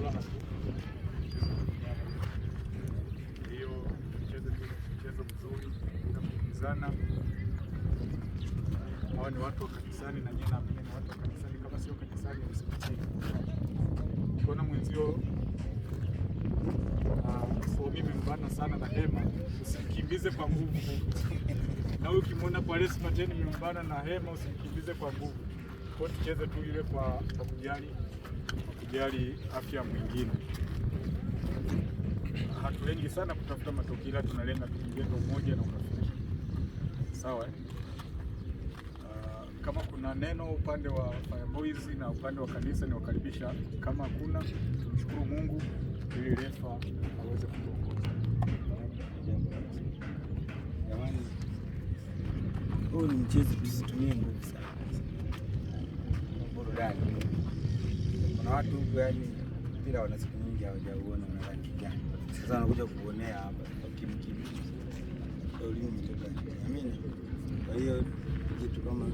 wala hiyo mchezo mzuri bila kukimbizana. Hawa ni watu wa kanisani na nyinyi naamini ni watu wa kanisani, kama sio kanisani msikitini. Ukiona mwenzio mimi mbana sana na hema, usikimbize kwa nguvu. Na wewe ukimwona kwa Rais Pateni mbana na hema, usikimbize kwa nguvu. Kwa tucheze tu ile kwa kujali afya mwingine. Hatulengi sana kutafuta matokeo, ila tunalenga kujenga umoja na urafiki. Sawa? Kama kuna neno upande wa Fireboys na upande wa kanisa ni wakaribisha. Kama hakuna, tumshukuru Mungu ili refa aweze kutuongoza. Jamani, huu ni mchezo, tusitumie nguvu sana. Burudani. Kuna watu huko yani mpira wana siku nyingi hawajauona na rangi gani. Sasa wanakuja kuonea hapa kwa kimkimi. Ndio leo mtoka. Amini. Kwa hiyo kitu kama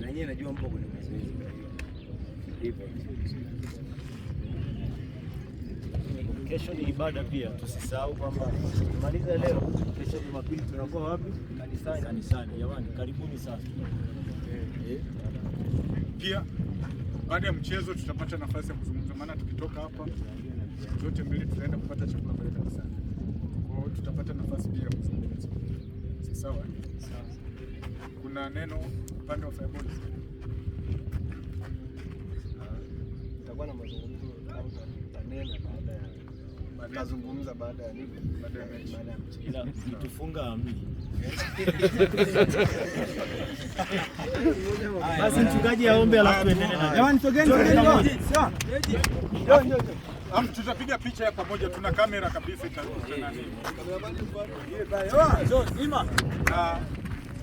na yeye najua mpo kwenye mazoezi kwa hiyo. Hivyo. Kesho ni ibada pia, tusisahau kwamba tumaliza leo, kesho Jumapili tunakuwa wapi? Kanisani. Jamani, karibuni sana. Pia baada ya mchezo tutapata nafasi ya kuzungumza, maana tukitoka hapa zote mbili tutaenda kupata chakula pale kanisani. Kwa hiyo tutapata nafasi pia ya kuzungumza. Sawa? Sawa. Kuna neno upande wa Fireboys. Tutakuwa na mazungumzo au tutanena mazungumza baada ya nini? Baada ya mechi. Ila mtufunga amni. Basi mchungaji aombe alafu tuendelee na. Jamani sogeni. Tutapiga picha ya pamoja, tuna kamera kabisa itakuwa nini. Na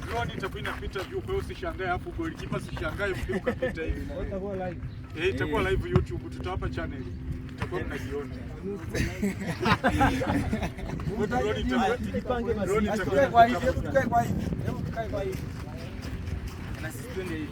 drone itakuwa inapita juu, kwa hiyo usishangae hapo goalkeeper usishangae mpira ukapita hivi. Itakuwa live. Itakuwa live YouTube, tutawapa channel. Tutakuwa mnajiona. Tujipange basi. Tukae kwa hivi. Na sisi twende hivi.